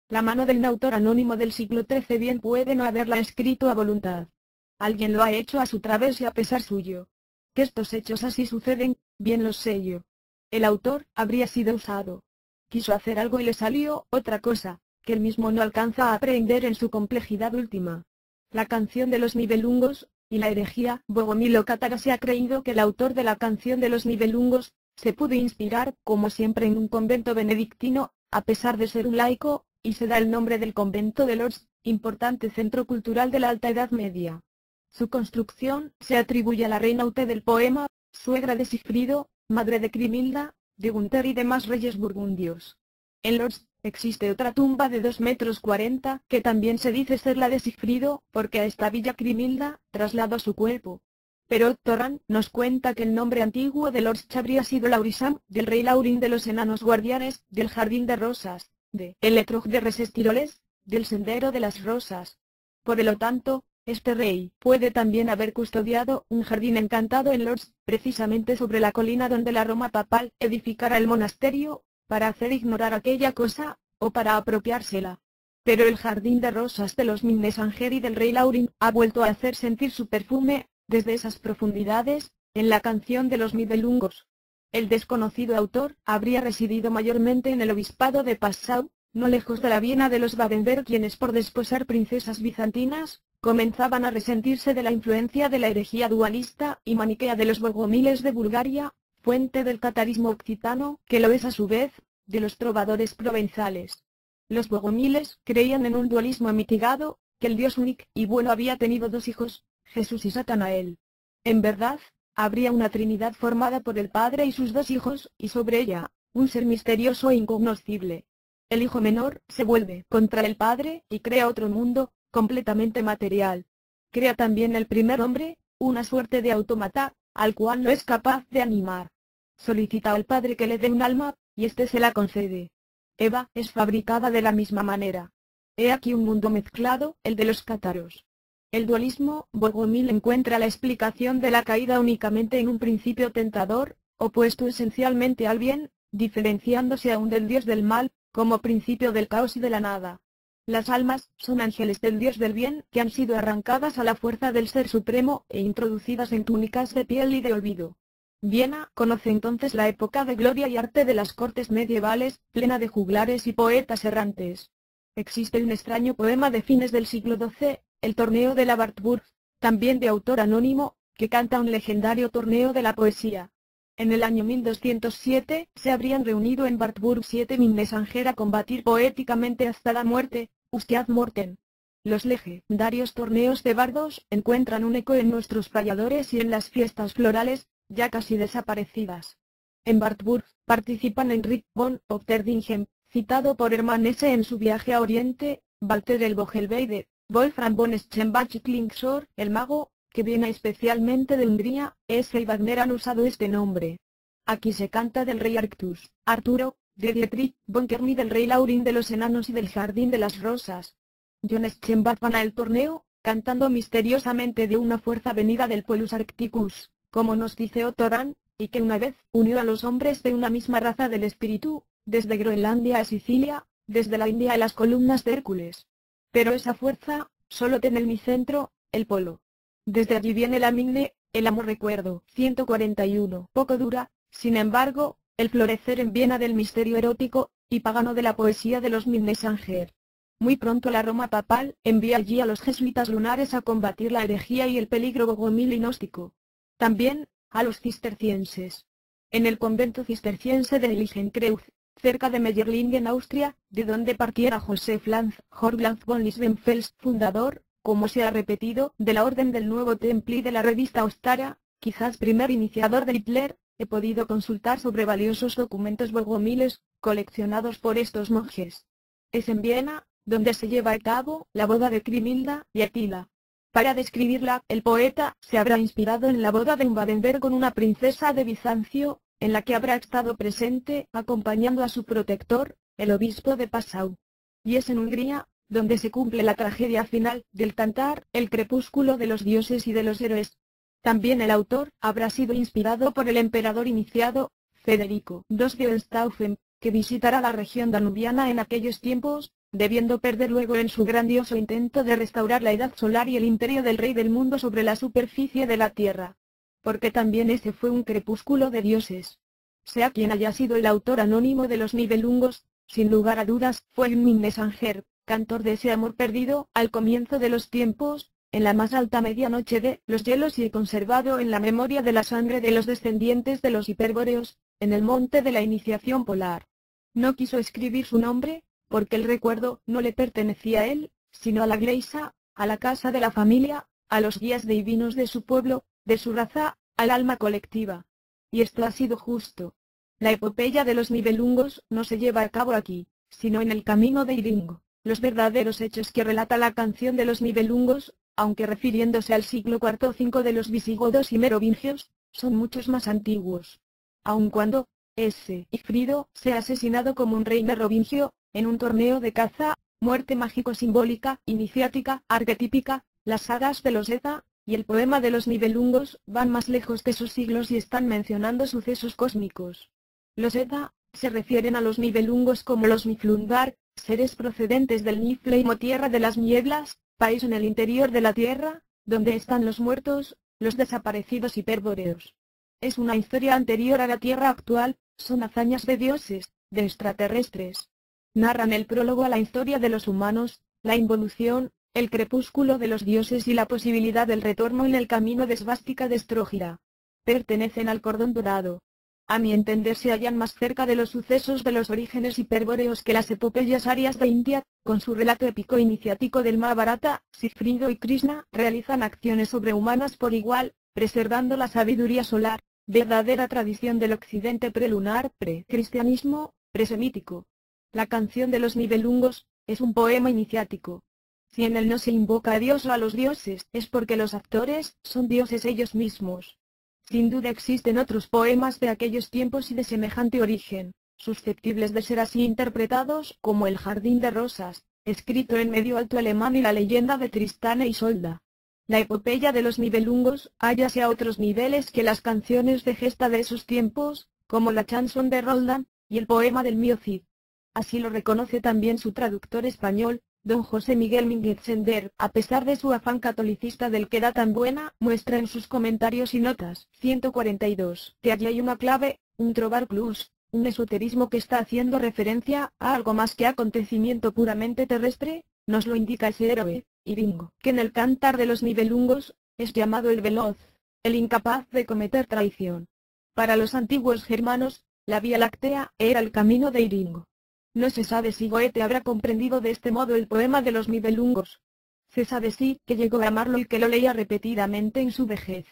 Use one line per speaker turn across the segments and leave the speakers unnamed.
La mano del autor anónimo del siglo XIII bien puede no haberla escrito a voluntad. Alguien lo ha hecho a su través y a pesar suyo. Que estos hechos así suceden, bien lo sé yo. El autor habría sido usado. Quiso hacer algo y le salió otra cosa, que él mismo no alcanza a aprehender en su complejidad última. La canción de los Nibelungos, y la herejía Bogomilo Cátara se ha creído que el autor de la canción de los Nibelungos, se pudo inspirar, como siempre en un convento benedictino, a pesar de ser un laico, y se da el nombre del convento de Lourdes, importante centro cultural de la Alta Edad Media. Su construcción se atribuye a la reina Ute del poema, suegra de Sigfrido, madre de Crimilda, de Gunther y demás reyes burgundios. En Lourdes, existe otra tumba de 2,40 metros, que también se dice ser la de Sigfrido, porque a esta villa Crimilda trasladó su cuerpo. Pero Torran nos cuenta que el nombre antiguo de Lourdes habría sido Laurisam, del rey Laurín de los enanos guardianes, del jardín de rosas, de El Etrog de Resestiroles, del sendero de las rosas. Por lo tanto, este rey puede también haber custodiado un jardín encantado en Lourdes, precisamente sobre la colina donde la Roma papal edificara el monasterio, para hacer ignorar aquella cosa, o para apropiársela. Pero el jardín de rosas de los Minnesanger y del rey Laurín ha vuelto a hacer sentir su perfume, desde esas profundidades, en la canción de los Nibelungos. El desconocido autor habría residido mayormente en el obispado de Passau, no lejos de la Viena de los Babenberg, quienes por desposar princesas bizantinas, comenzaban a resentirse de la influencia de la herejía dualista y maniquea de los bogomiles de Bulgaria, fuente del catarismo occitano, que lo es a su vez, de los trovadores provenzales. Los bogomiles creían en un dualismo mitigado, que el dios único y bueno había tenido dos hijos, Jesús y Satanael. En verdad, habría una trinidad formada por el Padre y sus dos hijos, y sobre ella, un ser misterioso e incognoscible. El hijo menor se vuelve contra el Padre y crea otro mundo, completamente material. Crea también el primer hombre, una suerte de autómata, al cual no es capaz de animar. Solicita al Padre que le dé un alma, y éste se la concede. Eva es fabricada de la misma manera. He aquí un mundo mezclado, el de los cátaros. El dualismo bogomil encuentra la explicación de la caída únicamente en un principio tentador, opuesto esencialmente al bien, diferenciándose aún del dios del mal, como principio del caos y de la nada. Las almas son ángeles del dios del bien que han sido arrancadas a la fuerza del Ser Supremo e introducidas en túnicas de piel y de olvido. Viena conoce entonces la época de gloria y arte de las cortes medievales, plena de juglares y poetas errantes. Existe un extraño poema de fines del siglo XII, el torneo de la Wartburg, también de autor anónimo, que canta un legendario torneo de la poesía. En el año 1207 se habrían reunido en Wartburg 7 Minnesanger a combatir poéticamente hasta la muerte, Ustiad Morten. Los legendarios torneos de bardos encuentran un eco en nuestros payadores y en las fiestas florales, ya casi desaparecidas. En Wartburg participan Henrik von Otterdingen, citado por Hermann Hesse en su viaje a Oriente, Walter el Vogelweide, Wolfram von Schembach y Klingsor, el mago, que viene especialmente de Hungría, Hesse y Wagner han usado este nombre. Aquí se canta del rey Arctus, Arturo, de Dietrich von Kern y del rey Laurín de los enanos y del jardín de las rosas. John Schembach van al torneo, cantando misteriosamente de una fuerza venida del Polus Arcticus, como nos dice Otto Rahn, y que una vez unió a los hombres de una misma raza del espíritu, desde Groenlandia a Sicilia, desde la India a las columnas de Hércules. Pero esa fuerza, solo tiene el mi centro, el polo. Desde allí viene la migne, el amor recuerdo. 141. Poco dura, sin embargo, el florecer en Viena del misterio erótico y pagano de la poesía de los Minnesanger. Muy pronto la Roma papal envía allí a los jesuitas lunares a combatir la herejía y el peligro bogomil y gnóstico. También, a los cistercienses. En el convento cisterciense de Heiligenkreuz, cerca de Meyerlingen, Austria, de donde partiera Josef Lanz Horlanz von Lisbenfels, fundador, como se ha repetido, de la Orden del Nuevo Templo y de la revista Ostara, quizás primer iniciador de Hitler, he podido consultar sobre valiosos documentos bogomiles, coleccionados por estos monjes. Es en Viena, donde se lleva a cabo la boda de Crimilda y Atila. Para describirla, el poeta se habrá inspirado en la boda de Babenberg con una princesa de Bizancio, en la que habrá estado presente, acompañando a su protector, el obispo de Passau. Y es en Hungría, donde se cumple la tragedia final del cantar, el crepúsculo de los dioses y de los héroes. También el autor habrá sido inspirado por el emperador iniciado, Federico II de Hohenstaufen, que visitará la región danubiana en aquellos tiempos, debiendo perder luego en su grandioso intento de restaurar la edad solar y el imperio del rey del mundo sobre la superficie de la tierra. Porque también ese fue un crepúsculo de dioses. Sea quien haya sido el autor anónimo de los Nibelungos, sin lugar a dudas fue un mensajer, cantor de ese amor perdido al comienzo de los tiempos, en la más alta medianoche de los hielos y conservado en la memoria de la sangre de los descendientes de los hiperbóreos, en el monte de la iniciación polar. No quiso escribir su nombre, porque el recuerdo no le pertenecía a él, sino a la Iglesia, a la casa de la familia, a los guías divinos de su pueblo, de su raza, al alma colectiva. Y esto ha sido justo. La epopeya de los Nibelungos no se lleva a cabo aquí, sino en el camino de Iringo. Los verdaderos hechos que relata la canción de los Nibelungos, aunque refiriéndose al siglo IV o V de los visigodos y merovingios, son muchos más antiguos. Aun cuando Ifrido sea asesinado como un rey merovingio, en un torneo de caza, muerte mágico-simbólica, iniciática, arquetípica, las sagas de los Edda y el poema de los Nibelungos van más lejos que sus siglos y están mencionando sucesos cósmicos. Los Edda se refieren a los Nibelungos como los Niflungar, seres procedentes del Niflheim o tierra de las nieblas, país en el interior de la tierra, donde están los muertos, los desaparecidos hiperbóreos. Es una historia anterior a la tierra actual, son hazañas de dioses, de extraterrestres. Narran el prólogo a la historia de los humanos, la involución, el crepúsculo de los dioses y la posibilidad del retorno en el camino de Svástica de Strógira. Pertenecen al cordón dorado. A mi entender se hallan más cerca de los sucesos de los orígenes hiperbóreos que las epopeyas arias de India, con su relato épico iniciático del Mahabharata. Sigfrido y Krishna realizan acciones sobrehumanas por igual, preservando la sabiduría solar, verdadera tradición del occidente prelunar, pre-cristianismo, presemítico. La canción de los Nibelungos es un poema iniciático. Si en él no se invoca a Dios o a los dioses, es porque los actores son dioses ellos mismos. Sin duda existen otros poemas de aquellos tiempos y de semejante origen, susceptibles de ser así interpretados, como El Jardín de Rosas, escrito en medio alto alemán, y la leyenda de Tristán e Isolda. La epopeya de los Nibelungos hállase a otros niveles que las canciones de gesta de esos tiempos, como la chanson de Roldán, y el poema del Mío Cid. Así lo reconoce también su traductor español, don José Miguel Mínguez Sender, a pesar de su afán catolicista del que da tan buena muestra en sus comentarios y notas. 142. Que allí hay una clave, un trobar plus, un esoterismo que está haciendo referencia a algo más que acontecimiento puramente terrestre, nos lo indica ese héroe, Iringo, que en el cantar de los Nibelungos, es llamado el veloz, el incapaz de cometer traición. Para los antiguos germanos, la Vía Láctea era el camino de Iringo. No se sabe si Goethe habrá comprendido de este modo el poema de los Nibelungos. Se sabe sí que llegó a amarlo y que lo leía repetidamente en su vejez.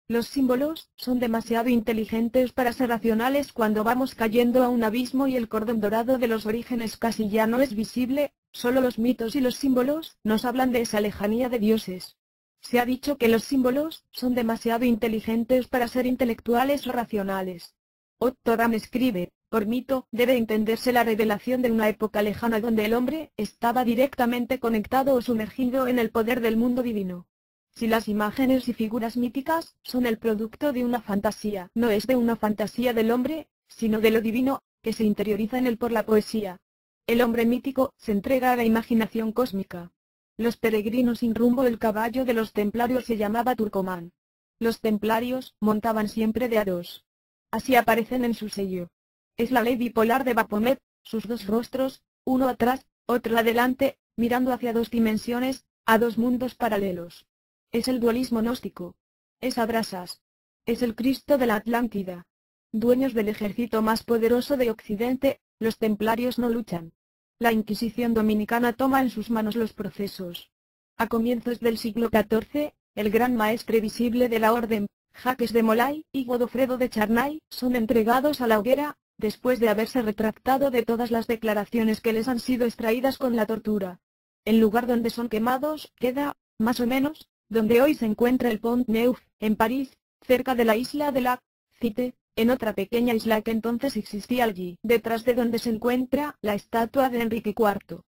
Los símbolos son demasiado inteligentes para ser racionales cuando vamos cayendo a un abismo y el cordón dorado de los orígenes casi ya no es visible, solo los mitos y los símbolos nos hablan de esa lejanía de dioses. Se ha dicho que los símbolos son demasiado inteligentes para ser intelectuales o racionales. Otto Ram escribe: por mito, debe entenderse la revelación de una época lejana donde el hombre estaba directamente conectado o sumergido en el poder del mundo divino. Si las imágenes y figuras míticas son el producto de una fantasía, no es de una fantasía del hombre, sino de lo divino, que se interioriza en él por la poesía. El hombre mítico se entrega a la imaginación cósmica. Los peregrinos sin rumbo, el caballo de los templarios se llamaba Turcomán. Los templarios montaban siempre de a dos. Así aparecen en su sello. Es la ley bipolar de Baphomet, sus dos rostros, uno atrás, otro adelante, mirando hacia dos dimensiones, a dos mundos paralelos. Es el dualismo gnóstico. Es Abrasas. Es el Cristo de la Atlántida. Dueños del ejército más poderoso de Occidente, los templarios no luchan. La Inquisición dominicana toma en sus manos los procesos. A comienzos del siglo XIV, el gran maestre visible de la orden, Jacques de Molay y Godofredo de Charnay, son entregados a la hoguera, después de haberse retractado de todas las declaraciones que les han sido extraídas con la tortura. El lugar donde son quemados queda, más o menos, donde hoy se encuentra el Pont Neuf, en París, cerca de la isla de la Cité, en otra pequeña isla que entonces existía allí, detrás de donde se encuentra la estatua de Enrique IV.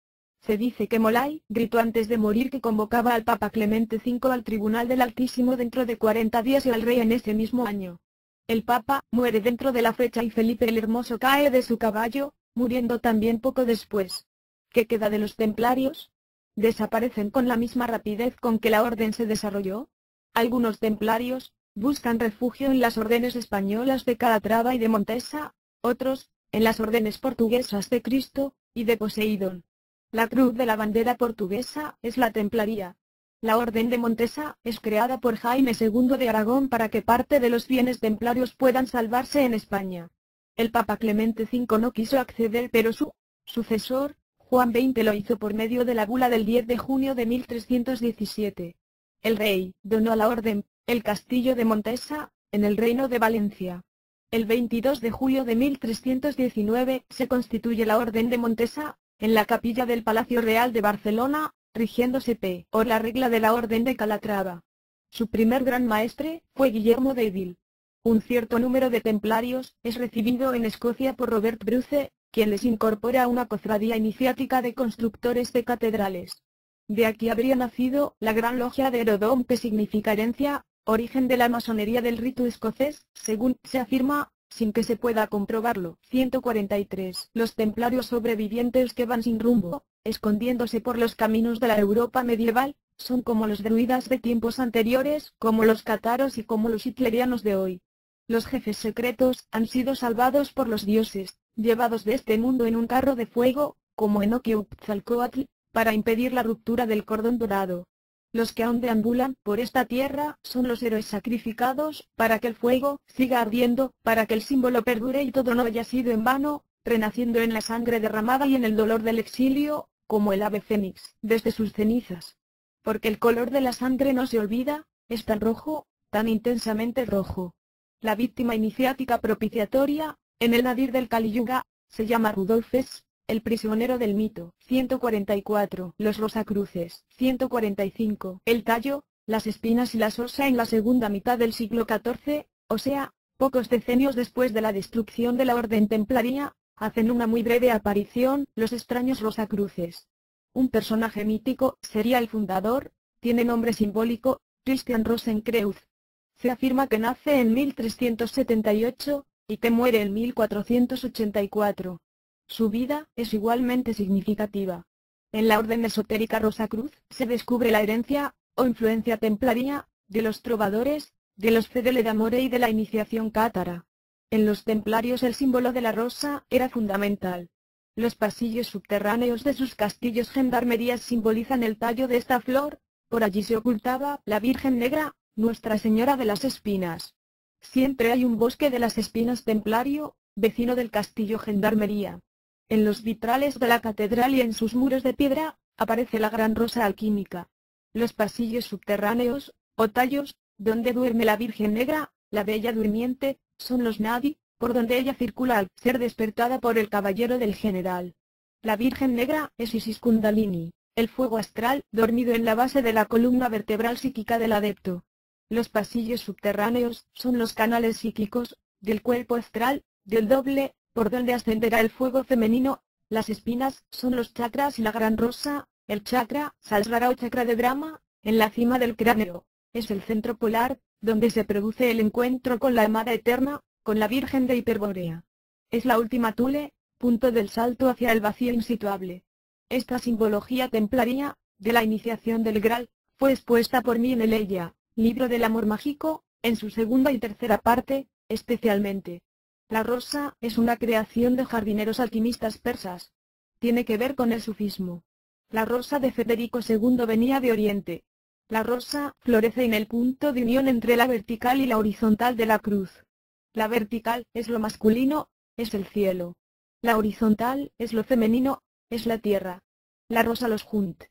Se dice que Molay gritó antes de morir que convocaba al Papa Clemente V al Tribunal del Altísimo dentro de 40 días y al rey en ese mismo año. El Papa muere dentro de la fecha y Felipe el Hermoso cae de su caballo, muriendo también poco después. ¿Qué queda de los templarios? ¿Desaparecen con la misma rapidez con que la orden se desarrolló? Algunos templarios buscan refugio en las órdenes españolas de Calatrava y de Montesa, otros, en las órdenes portuguesas de Cristo y de Poseidón. La cruz de la bandera portuguesa es la templaría. La orden de Montesa es creada por Jaime II de Aragón para que parte de los bienes templarios puedan salvarse en España. El Papa Clemente V no quiso acceder, pero su sucesor, Juan XX, lo hizo por medio de la bula del 10 de junio de 1317. El rey donó a la orden el castillo de Montesa, en el reino de Valencia. El 22 de julio de 1319 se constituye la orden de Montesa, en la capilla del Palacio Real de Barcelona, rigiéndose por la regla de la orden de Calatrava. Su primer gran maestre fue Guillermo de Edil. Un cierto número de templarios es recibido en Escocia por Robert Bruce, quien les incorpora a una cofradía iniciática de constructores de catedrales. De aquí habría nacido la Gran Logia de Herodom, que significa herencia, origen de la masonería del rito escocés, según se afirma, sin que se pueda comprobarlo. 143. Los templarios sobrevivientes que van sin rumbo, escondiéndose por los caminos de la Europa medieval, son como los druidas de tiempos anteriores, como los cátaros y como los hitlerianos de hoy. Los jefes secretos han sido salvados por los dioses, llevados de este mundo en un carro de fuego, como en Oquetzalcóatl, para impedir la ruptura del cordón dorado. Los que aún deambulan por esta tierra son los héroes sacrificados, para que el fuego siga ardiendo, para que el símbolo perdure y todo no haya sido en vano, renaciendo en la sangre derramada y en el dolor del exilio, como el ave fénix, desde sus cenizas. Porque el color de la sangre no se olvida, es tan rojo, tan intensamente rojo. La víctima iniciática propiciatoria, en el nadir del Kali Yuga, se llama Rudolfes, el prisionero del mito. 144. Los rosacruces. 145. El tallo, las espinas y la sosa en la segunda mitad del siglo XIV, o sea, pocos decenios después de la destrucción de la orden templaria, hacen una muy breve aparición, los extraños rosacruces. Un personaje mítico sería el fundador, tiene nombre simbólico, Christian Rosenkreuz. Se afirma que nace en 1378, y que muere en 1484. Su vida es igualmente significativa. En la orden esotérica Rosacruz se descubre la herencia, o influencia templaria, de los trovadores, de los Fedele d'Amore y de la iniciación cátara. En los templarios el símbolo de la rosa era fundamental. Los pasillos subterráneos de sus castillos gendarmerías simbolizan el tallo de esta flor, por allí se ocultaba la Virgen Negra, Nuestra Señora de las Espinas. Siempre hay un bosque de las espinas templario, vecino del castillo gendarmería. En los vitrales de la catedral y en sus muros de piedra, aparece la gran rosa alquímica. Los pasillos subterráneos, o tallos, donde duerme la Virgen Negra, la Bella Durmiente, son los nadi, por donde ella circula al ser despertada por el caballero del general. La Virgen Negra es Isis Kundalini, el fuego astral, dormido en la base de la columna vertebral psíquica del adepto. Los pasillos subterráneos son los canales psíquicos, del cuerpo astral, del doble, por donde ascenderá el fuego femenino. Las espinas son los chakras y la gran rosa, el chakra, Sahasrara o chakra de Brahma, en la cima del cráneo. Es el centro polar, donde se produce el encuentro con la amada eterna, con la Virgen de Hiperbórea. Es la última tule, punto del salto hacia el vacío insituable. Esta simbología templaria, de la iniciación del Graal, fue expuesta por mí en el Ella, libro del amor mágico, en su segunda y tercera parte, especialmente. La rosa es una creación de jardineros alquimistas persas. Tiene que ver con el sufismo. La rosa de Federico II venía de Oriente. La rosa florece en el punto de unión entre la vertical y la horizontal de la cruz. La vertical es lo masculino, es el cielo. La horizontal es lo femenino, es la tierra. La rosa los junta,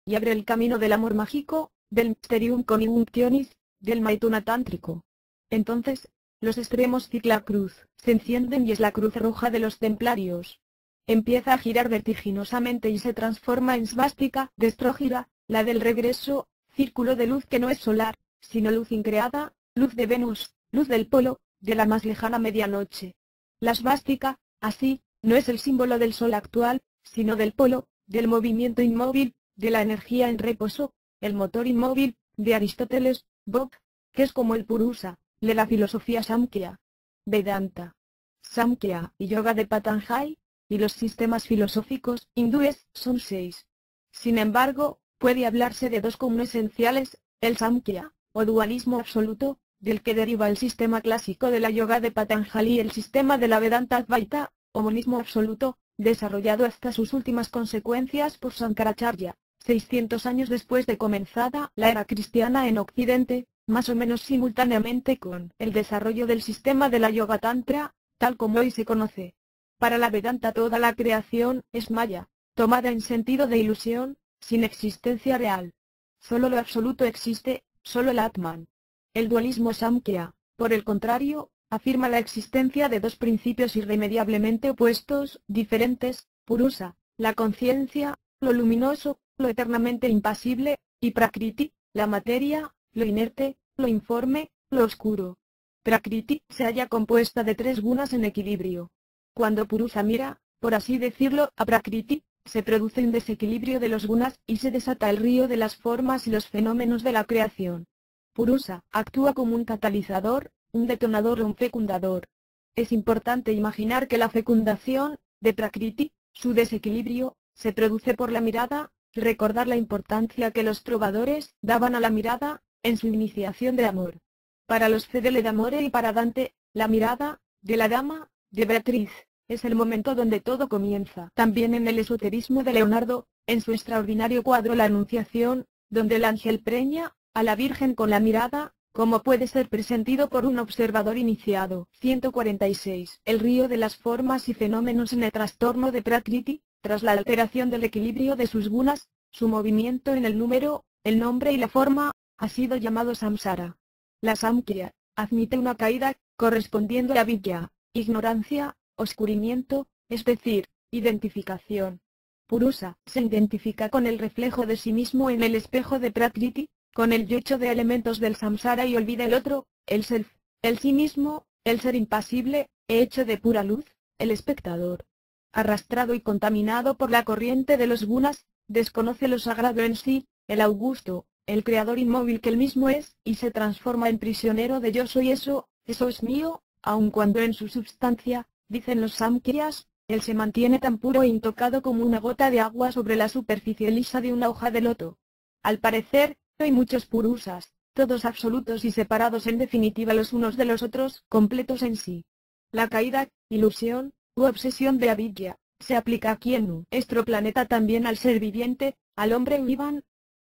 y abre el camino del amor mágico, del Mysterium Conjunctionis, del Maituna tántrico. Entonces, los extremos cicla cruz se encienden y es la cruz roja de los templarios. Empieza a girar vertiginosamente y se transforma en svástica, destrógira, la del regreso, círculo de luz que no es solar, sino luz increada, luz de Venus, luz del polo, de la más lejana medianoche. La svástica, así, no es el símbolo del sol actual, sino del polo, del movimiento inmóvil, de la energía en reposo, el motor inmóvil, de Aristóteles, Bob, que es como el Purusa, de la filosofía Samkhya. Vedanta, Samkhya y Yoga de Patanjali, y los sistemas filosóficos hindúes son 6. Sin embargo, puede hablarse de dos como esenciales, el Samkhya, o dualismo absoluto, del que deriva el sistema clásico de la yoga de Patanjali, y el sistema de la Vedanta Advaita, o monismo absoluto, desarrollado hasta sus últimas consecuencias por Sankaracharya, 600 años después de comenzada la era cristiana en Occidente, más o menos simultáneamente con el desarrollo del sistema de la Yoga Tantra, tal como hoy se conoce. Para la Vedanta toda la creación es maya, tomada en sentido de ilusión, sin existencia real. Solo lo absoluto existe, solo el Atman. El dualismo Samkhya, por el contrario, afirma la existencia de dos principios irremediablemente opuestos, diferentes, Purusa, la conciencia, lo luminoso, lo eternamente impasible, y Prakriti, la materia, lo inerte, lo informe, lo oscuro. Prakriti se halla compuesta de 3 gunas en equilibrio. Cuando Purusa mira, por así decirlo, a Prakriti, se produce un desequilibrio de los gunas y se desata el río de las formas y los fenómenos de la creación. Purusa actúa como un catalizador, un detonador o un fecundador. Es importante imaginar que la fecundación de Prakriti, su desequilibrio, se produce por la mirada, y recordar la importancia que los trovadores daban a la mirada, en su iniciación de amor. Para los Fedele d'Amore y para Dante, la mirada, de la dama, de Beatriz, es el momento donde todo comienza. También en el esoterismo de Leonardo, en su extraordinario cuadro La Anunciación, donde el ángel preña a la Virgen con la mirada, como puede ser presentido por un observador iniciado. 146. El río de las formas y fenómenos en el trastorno de Prakriti, tras la alteración del equilibrio de sus gunas, su movimiento en el número, el nombre y la forma, ha sido llamado samsara. La Samkhya admite una caída, correspondiendo a vidya, ignorancia, oscurimiento, es decir, identificación. Purusa se identifica con el reflejo de sí mismo en el espejo de Prakriti, con el yocho de elementos del samsara y olvida el otro, el self, el sí mismo, el ser impasible, hecho de pura luz, el espectador. Arrastrado y contaminado por la corriente de los gunas, desconoce lo sagrado en sí, el augusto, el creador inmóvil que él mismo es, y se transforma en prisionero de yo soy eso es mío, aun cuando en su substancia, dicen los Samkhyas, él se mantiene tan puro e intocado como una gota de agua sobre la superficie lisa de una hoja de loto. Al parecer, hay muchos purusas, todos absolutos y separados en definitiva los unos de los otros, completos en sí. La caída, ilusión, u obsesión de avidya, se aplica aquí en nuestro planeta también al ser viviente, al hombre vivan.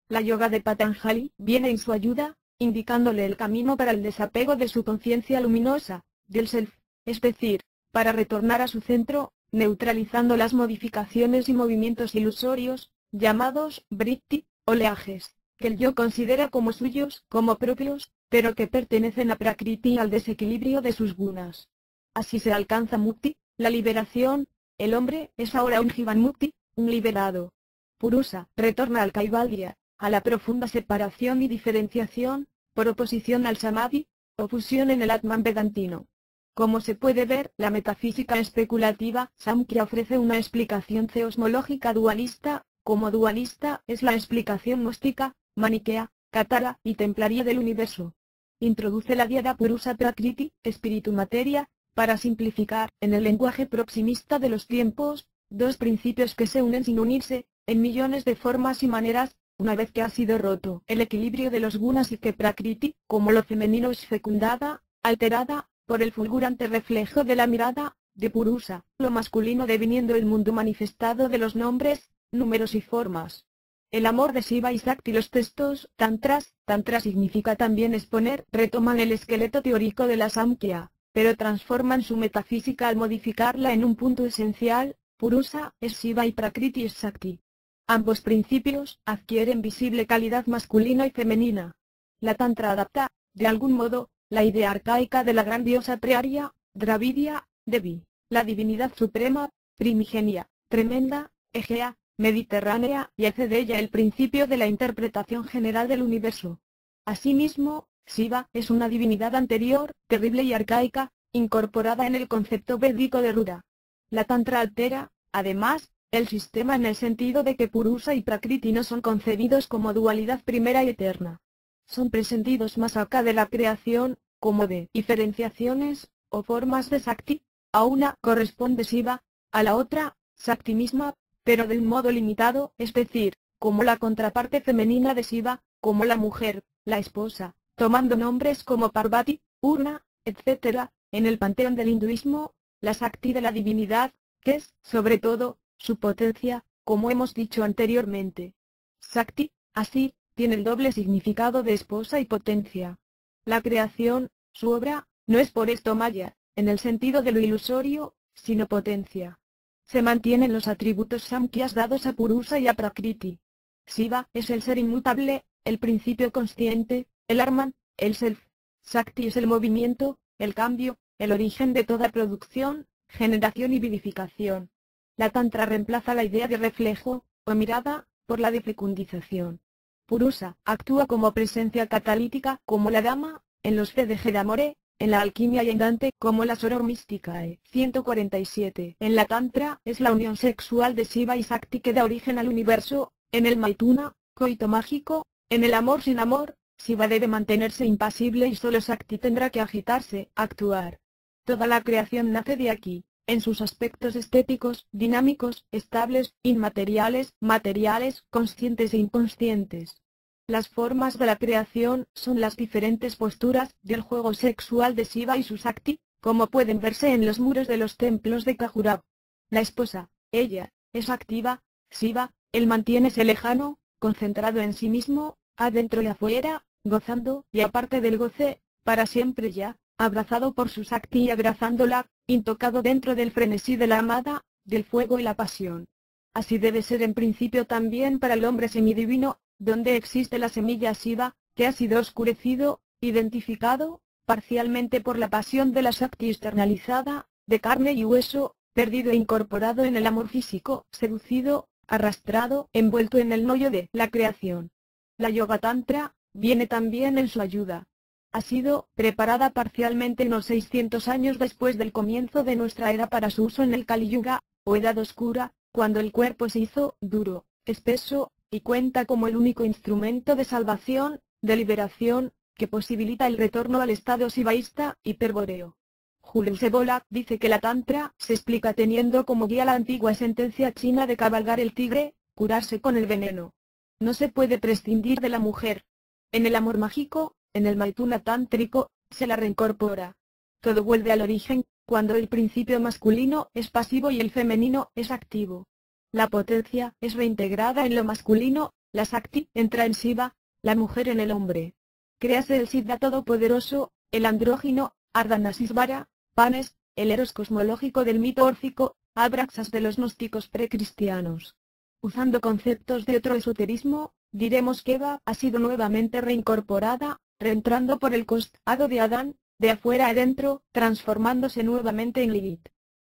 La yoga de Patanjali viene en su ayuda, indicándole el camino para el desapego de su conciencia luminosa, del self, es decir, para retornar a su centro, neutralizando las modificaciones y movimientos ilusorios, llamados vritti, oleajes, que el yo considera como suyos, como propios, pero que pertenecen a Prakriti y al desequilibrio de sus gunas. Así se alcanza mukti, la liberación. El hombre es ahora un jivan mukti, un liberado. Purusa retorna al kaivalya, a la profunda separación y diferenciación, por oposición al samadhi, o fusión en el Atman vedantino. Como se puede ver, la metafísica especulativa, Samkhya ofrece una explicación teosmológica dualista, como dualista es la explicación gnóstica, maniquea, cátara y templaria del universo. Introduce la diada Purusa Prakriti, espíritu-materia, para simplificar, en el lenguaje proximista de los tiempos, dos principios que se unen sin unirse, en millones de formas y maneras, una vez que ha sido roto el equilibrio de los gunas y que Prakriti, como lo femenino es fecundada, alterada, por el fulgurante reflejo de la mirada, de Purusa, lo masculino deviniendo el mundo manifestado de los nombres, números y formas. El amor de Shiva y Shakti. Los textos tantras, tantra significa también exponer, retoman el esqueleto teórico de la Samkhya, pero transforman su metafísica al modificarla en un punto esencial. Purusa es Shiva y Prakriti es Shakti. Ambos principios adquieren visible calidad masculina y femenina. La Tantra adapta, de algún modo, la idea arcaica de la gran diosa Triarya, Dravidya, Devi, la divinidad suprema, primigenia, tremenda, egea, mediterránea, y hace de ella el principio de la interpretación general del universo. Asimismo, Shiva es una divinidad anterior, terrible y arcaica, incorporada en el concepto védico de Rudra. La Tantra altera, además, el sistema en el sentido de que Purusa y Prakriti no son concebidos como dualidad primera y eterna. Son presentidos más acá de la creación, como de diferenciaciones, o formas de Shakti. A una corresponde Shiva, a la otra, Shakti misma, pero de un modo limitado, es decir, como la contraparte femenina de Shiva, como la mujer, la esposa, tomando nombres como Parvati, Urna, etc. En el panteón del hinduismo, la Shakti de la divinidad, que es, sobre todo, su potencia, como hemos dicho anteriormente. Shakti, así, tiene el doble significado de esposa y potencia. La creación, su obra, no es por esto maya, en el sentido de lo ilusorio, sino potencia. Se mantienen los atributos samkhyas dados a Purusa y a Prakriti. Shiva es el ser inmutable, el principio consciente, el Atman, el Self. Shakti es el movimiento, el cambio, el origen de toda producción, generación y vivificación. La Tantra reemplaza la idea de reflejo, o mirada, por la de fecundización. Purusa actúa como presencia catalítica, como la Dama, en los Veda de Amore, en la alquimia y en Dante como la Soror Mysticae. 147. En la Tantra es la unión sexual de Shiva y Shakti que da origen al universo, en el Maituna, coito mágico, en el amor sin amor, Shiva debe mantenerse impasible y solo Shakti tendrá que agitarse, actuar. Toda la creación nace de aquí, en sus aspectos estéticos, dinámicos, estables, inmateriales, materiales, conscientes e inconscientes. Las formas de la creación son las diferentes posturas del juego sexual de Shiva y su Shakti, como pueden verse en los muros de los templos de Khajuraho. La esposa, ella, es activa, Shiva, él mantiénese lejano, concentrado en sí mismo, adentro y afuera, gozando y aparte del goce, para siempre ya, abrazado por su Shakti y abrazándola, intocado dentro del frenesí de la amada, del fuego y la pasión. Así debe ser en principio también para el hombre semidivino, donde existe la semilla Shiva, que ha sido oscurecido, identificado, parcialmente por la pasión de la Shakti externalizada, de carne y hueso, perdido e incorporado en el amor físico, seducido, arrastrado, envuelto en el noyo de la creación. La Yoga Tantra viene también en su ayuda. Ha sido preparada parcialmente unos 600 años después del comienzo de nuestra era para su uso en el Kali Yuga, o Edad Oscura, cuando el cuerpo se hizo duro, espeso, y cuenta como el único instrumento de salvación, de liberación, que posibilita el retorno al estado shivaísta, hiperbóreo. Julius Evola dice que la Tantra se explica teniendo como guía la antigua sentencia china de cabalgar el tigre, curarse con el veneno. No se puede prescindir de la mujer. En el amor mágico, en el Maituna tántrico, se la reincorpora. Todo vuelve al origen, cuando el principio masculino es pasivo y el femenino es activo. La potencia es reintegrada en lo masculino, la Shakti entra en Shiva, la mujer en el hombre. Créase el Siddha todopoderoso, el andrógino, Ardhanasisvara, Panes, el eros cosmológico del mito órfico, Abraxas de los gnósticos precristianos. Usando conceptos de otro esoterismo, diremos que Eva ha sido nuevamente reincorporada, reentrando por el costado de Adán, de afuera adentro, transformándose nuevamente en Lilith.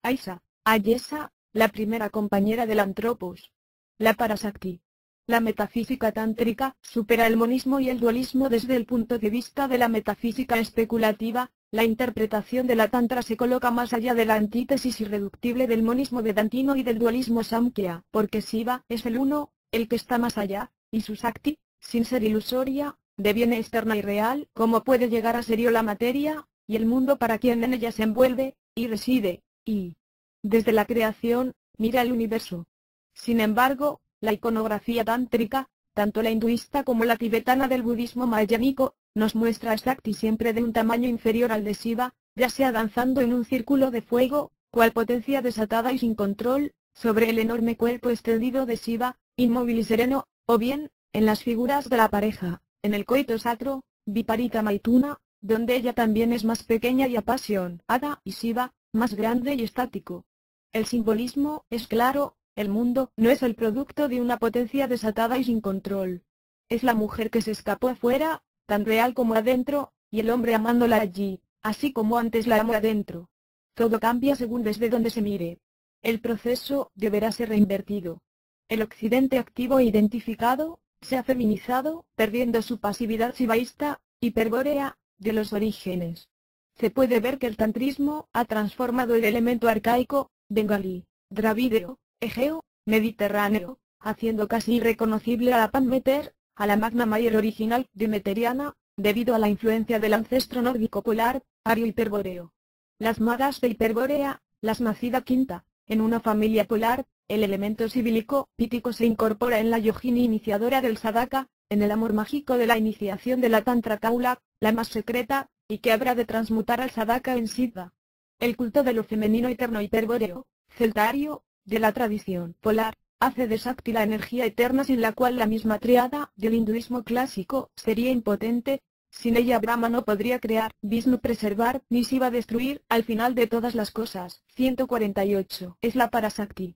Aisa, Ayesa, la primera compañera del Antropos. La Parashakti. La metafísica tántrica supera el monismo y el dualismo desde el punto de vista de la metafísica especulativa. La interpretación de la Tantra se coloca más allá de la antítesis irreductible del monismo vedantino y del dualismo samkhya, porque Shiva es el uno, el que está más allá, y su Shakti, sin ser ilusoria, deviene externa y real, como puede llegar a serio la materia, y el mundo para quien en ella se envuelve, y reside, y desde la creación, mira el universo. Sin embargo, la iconografía tántrica, tanto la hinduista como la tibetana del budismo mahayánico, nos muestra a Shakti siempre de un tamaño inferior al de Shiva, ya sea danzando en un círculo de fuego, cual potencia desatada y sin control, sobre el enorme cuerpo extendido de Shiva, inmóvil y sereno, o bien, en las figuras de la pareja, en el coito sacro, Viparita Maituna, donde ella también es más pequeña y apasionada, y Shiva, más grande y estático. El simbolismo es claro. El mundo no es el producto de una potencia desatada y sin control. Es la mujer que se escapó afuera, tan real como adentro, y el hombre amándola allí, así como antes la amó adentro. Todo cambia según desde donde se mire. El proceso deberá ser reinvertido. El occidente activo e identificado, se ha feminizado, perdiendo su pasividad shivaísta, hiperbórea, de los orígenes. Se puede ver que el tantrismo ha transformado el elemento arcaico, bengalí, dravídeo, egeo, mediterráneo, haciendo casi irreconocible a la Panmeter, a la Magna Mayer original demeteriana, debido a la influencia del ancestro nórdico polar, ario hiperbóreo. Las magas de Hiperbórea, las nacida quinta, En una familia polar, el elemento sibílico, pítico se incorpora en la yogini iniciadora del sadhaka, en el amor mágico de la iniciación de la tantra kaula, la más secreta, y que habrá de transmutar al sadhaka en siddha. El culto de lo femenino eterno hiperbóreo, celtario, de la tradición polar, hace de Shakti la energía eterna sin la cual la misma triada del hinduismo clásico sería impotente. Sin ella Brahma no podría crear, Vishnu preservar, ni Shiva destruir. Al final de todas las cosas, 148, es la Parashakti.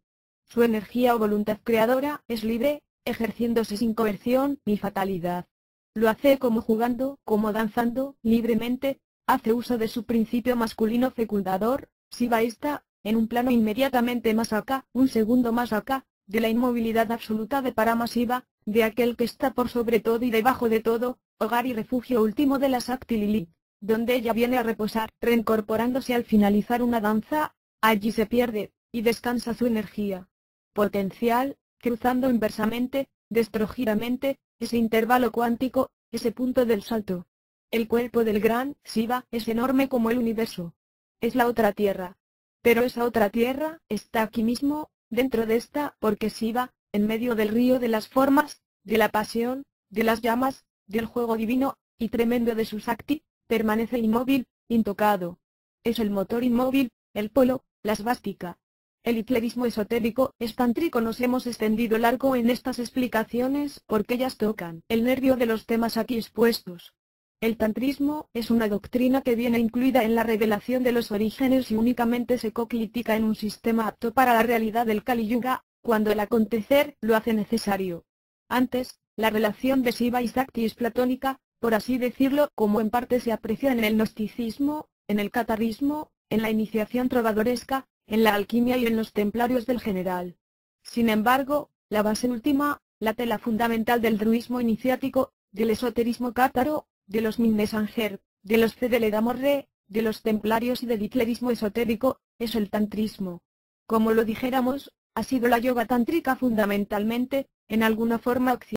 Su energía o voluntad creadora es libre, ejerciéndose sin coerción ni fatalidad. Lo hace como jugando, como danzando, libremente. Hace uso de su principio masculino fecundador, Shivaísta, en un plano inmediatamente más acá, un segundo más acá, de la inmovilidad absoluta de Paramashiva, de aquel que está por sobre todo y debajo de todo, hogar y refugio último de la Shakti Lilith, donde ella viene a reposar, reincorporándose al finalizar una danza. Allí se pierde, y descansa su energía potencial, cruzando inversamente, destrojidamente, ese intervalo cuántico, ese punto del salto. El cuerpo del gran Shiva es enorme como el universo. Es la otra tierra. Pero esa otra tierra está aquí mismo, dentro de esta, porque Shiva, en medio del río de las formas, de la pasión, de las llamas, del juego divino y tremendo de su Shakti, permanece inmóvil, intocado. Es el motor inmóvil, el polo, la svástica. El hitlerismo esotérico es tántrico. Nos hemos extendido largo en estas explicaciones porque ellas tocan el nervio de los temas aquí expuestos. El tantrismo es una doctrina que viene incluida en la revelación de los orígenes y únicamente se critica en un sistema apto para la realidad del Kali Yuga, cuando el acontecer lo hace necesario. Antes, la relación de Shiva y Shakti es platónica, por así decirlo, como en parte se aprecia en el gnosticismo, en el catarismo, en la iniciación trovadoresca, en la alquimia y en los templarios del general. Sin embargo, la base última, la tela fundamental del druismo iniciático, del esoterismo cátaro, de los Minnesanger, de los Fedeledamorre, de los templarios y del hitlerismo esotérico, es el tantrismo. Como lo dijéramos, ha sido la yoga tántrica fundamentalmente, en alguna forma occidental.